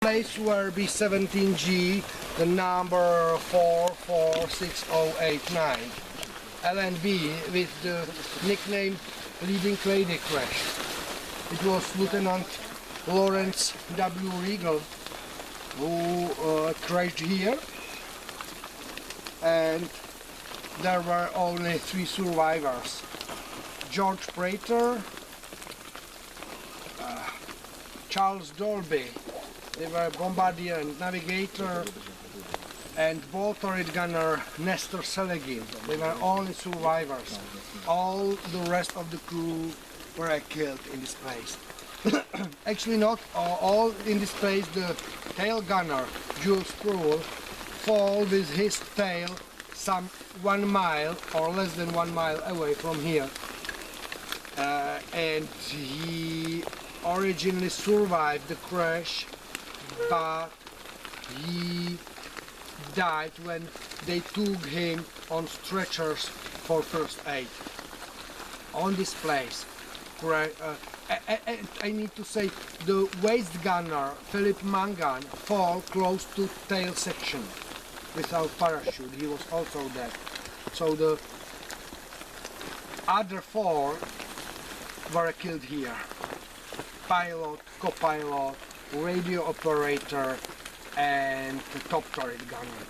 Place where B-17G, the number 446089, LNB with the nickname Leading Lady Crash. It was Lieutenant Lawrence W. Riegel who crashed here, and there were only 3 survivors. George Prater, Charles Dolby, they were bombardier and navigator, and ball turret gunner Nestor Selegin. They were only survivors. All the rest of the crew were killed in this place. Actually not all in this place. The tail gunner, Jules Sproul, fell with his tail some 1 mile or less than 1 mile away from here. And he originally survived the crash, but he died when they took him on stretchers for first aid. On this place, I need to say, the waist gunner Philip Mangan fell close to tail section without parachute. He was also dead. So the other 4 were killed here. Pilot, co-pilot, radio operator, and the top turret gunner.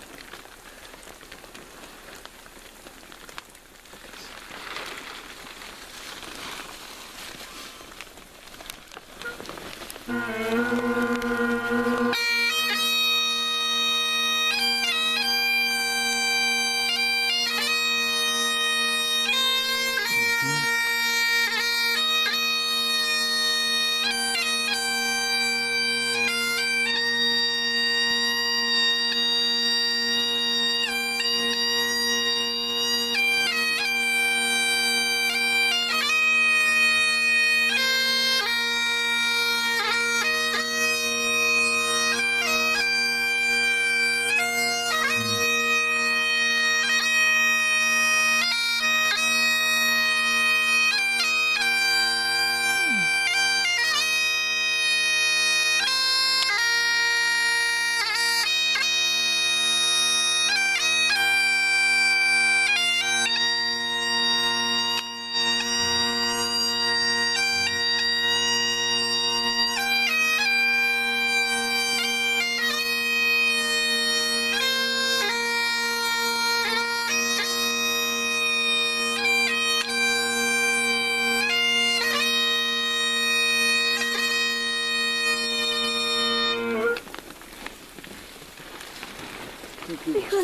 So,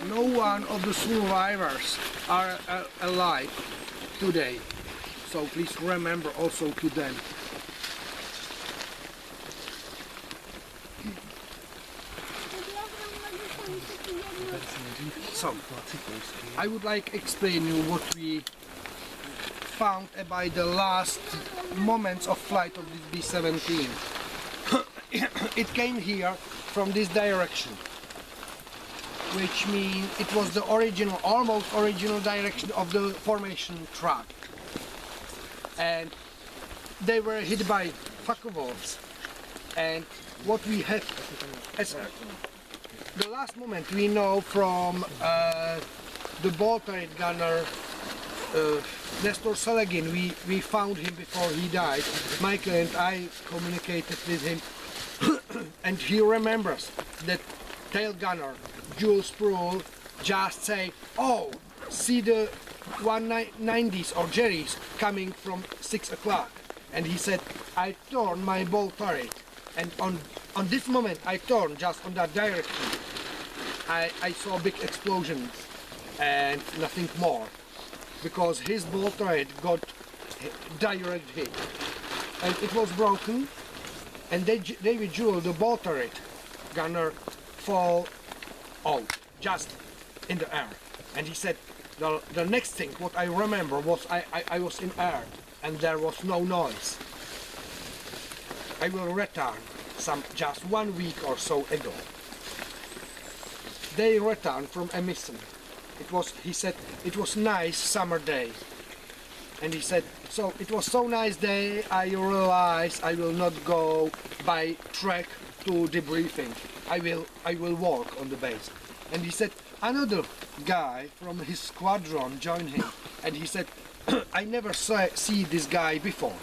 no one of the survivors are alive today, so please remember also to them. So, I would like to explain you what we found about the last moments of flight of this B-17. It came here from this direction, which means it was the original, almost original direction of the formation track. And they were hit by Focke-Wulfs. And what we have as the last moment we know from the ball turret gunner Nestor Selegin, we found him before he died. Michael and I communicated with him and he remembers that tail gunner Jules Sproul just say, "Oh, see the 190s or Jerry's coming from 6 o'clock." And he said, "I turned my ball turret, and on this moment I turned just on that direction. I saw a big explosion and nothing more, because his ball turret got direct hit and it was broken, and David Jewell, the ball turret gunner, fall out just in the air." And he said the next thing what I remember was I was in air and there was no noise. I will return just 1 week or so ago. They returned from a mission. He said it was nice summer day, And he said, so it was so nice day, I realized I will not go by track to debriefing. I will walk on the base. And he said, another guy from his squadron joined him. And he said, I never see this guy before.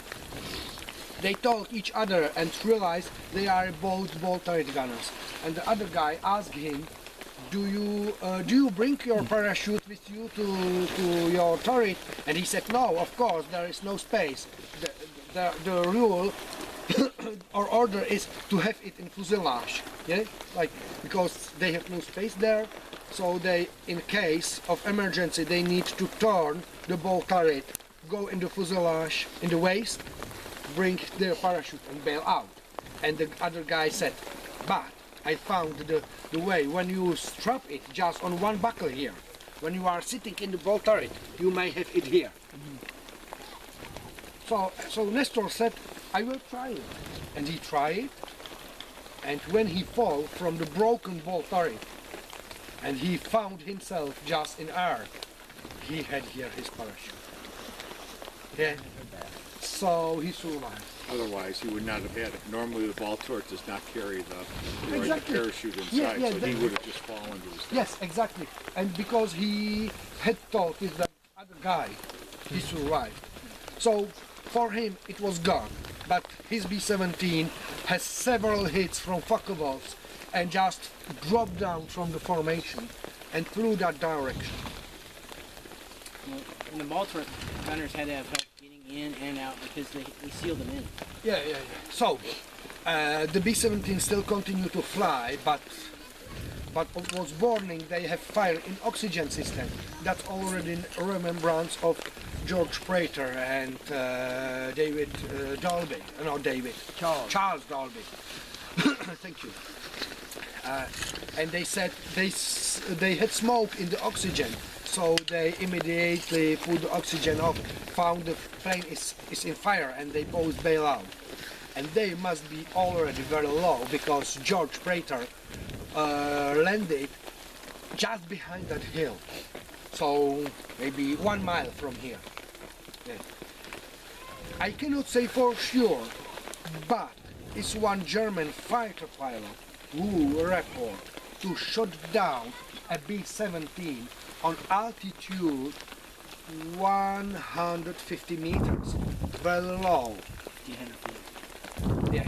They told each other and realized they are both ball turret gunners. And the other guy asked him, do you bring your parachute with you to your turret? And he said, no, of course, there is no space. The rule or order is to have it in fuselage, yeah, like, because they have no space there, so they, in case of emergency, they need to turn the ball turret, go in the fuselage, in the waist, bring their parachute and bail out. And the other guy said, but I found the way, when you strap it just on one buckle here, when you are sitting in the ball turret, you may have it here. So Nestor said, I will try it. And he tried it, and when he fell from the broken ball turret, and he found himself just in air, he had here his parachute. Yeah. So he survived. Otherwise, he would not have had it. Normally, the ball turret does not carry the Exactly. parachute inside, Yeah, so he would have just fallen to his death. Yes, exactly. And because he had talked with that other guy, he survived. So for him, it was gone. But his B-17 has several hits from Focke-Wulfs and just dropped down from the formation and flew that direction. Well, and the ball turret gunners had to have help getting in and out because they sealed them in. Yeah. So the B-17 still continued to fly, but it was warning they have fire in oxygen system. That's already in remembrance of George Prater and David Dalby. No, David. Charles Dalby. Thank you. And they said they had smoke in the oxygen, so they immediately put the oxygen off, found the plane is in fire, and they both bail out. And they must be already very low because George Prater landed just behind that hill, so maybe 1 mile from here. Yeah. I cannot say for sure, but it's one German fighter pilot who report to shot down a B-17 on altitude 150 meters, very low. 1,500 feet. Yeah,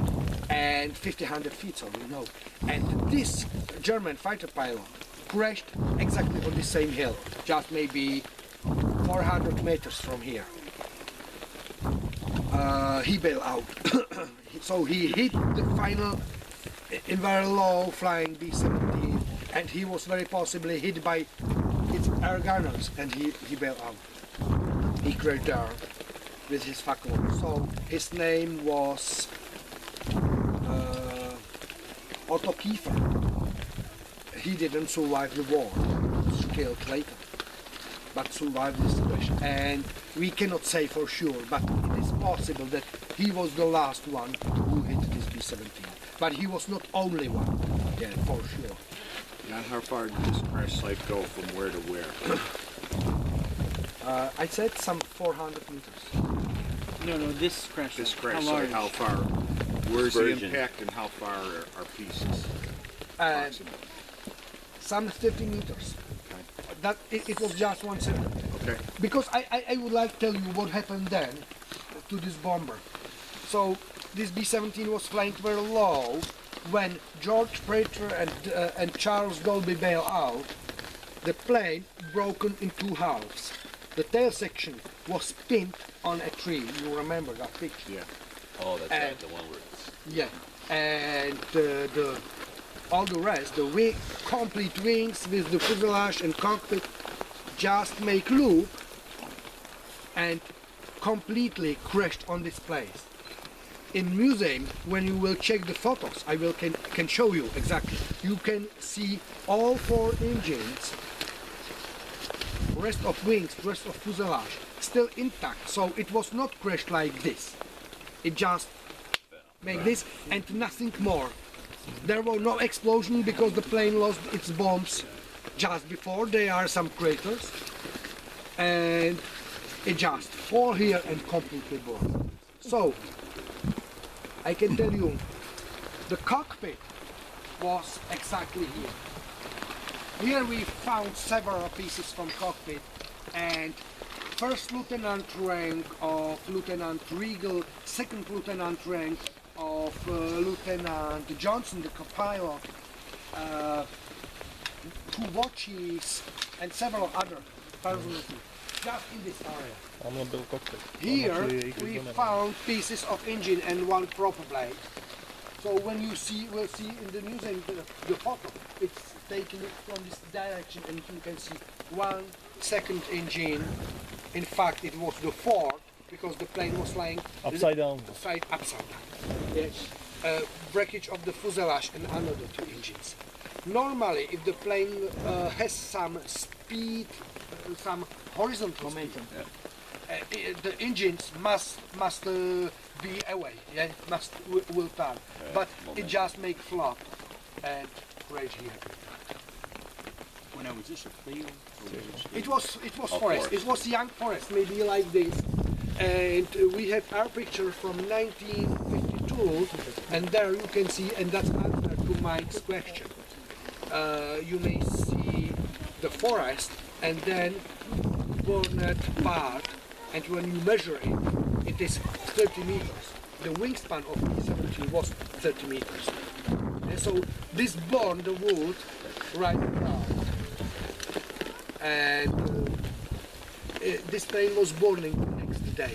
and 1,500 feet, so we know. And this German fighter pilot crashed exactly on the same hill, just maybe 400 meters from here. He bailed out. So he hit the final in very low flying B-17, and he was very possibly hit by its air gunners, and he bailed out. He crashed there with his Focke-Wulf. So his name was Otto Kiefer. He didn't survive the war. He was killed later, but survived the situation. And we cannot say for sure, but it is possible that he was the last one who hit this B-17. But he was not only one, yeah, for sure. Now, how far did this crash site go from where to where? I said some 400 meters. No, this crash. This site, crash how large? site, how far? Where's the Virgin. impact and how far are pieces? Approximately. Some 50 meters. Okay. That it was just 1 second. Okay. Because I would like to tell you what happened then to this bomber. So this B-17 was flying very low when George Prater and Charles Dolby bailed out. The plane broken in two halves. The tail section was pinned on a tree. You remember that picture? Yeah. Oh, that's And- right, the one where it's... Yeah. And all the rest, the complete wings with the fuselage and cockpit, just make loop and completely crashed on this place. In museum, when you will check the photos, I can show you exactly. You can see all four engines, rest of wings, rest of fuselage, still intact. So it was not crashed like this. It just made this and nothing more. There was no explosion because the plane lost its bombs just before. There are some craters, and it just fall here and completely burn. So I can tell you, the cockpit was exactly here. Here we found several pieces from cockpit, and first lieutenant rank of Lieutenant Riegel, second lieutenant rank of Lieutenant Johnson, the co-pilot, 2 watches, and several other persons just in this area. Here we found pieces of engine and 1 proper blade. So when you will see in the museum the photo, it's taken from this direction, and you can see 1 second engine. In fact, it was the 4th, because the plane was lying Upside down. upside down. Yes. Breakage of the fuselage and another 2 engines. Normally, if the plane has some speed, some horizontal Momentum. the engines must be away, yeah, will turn, but it just make flop and right here. When I was this a field? It was forest. forest. It was young forest, maybe like this, and we have our picture from 1952, and there you can see, and that's answer to Mike's question. You may see the forest and then burned part, and when you measure it, it is 30 meters. The wingspan of B-17 was 30 meters. And so this burned the wood right now. And this plane was burning the next day.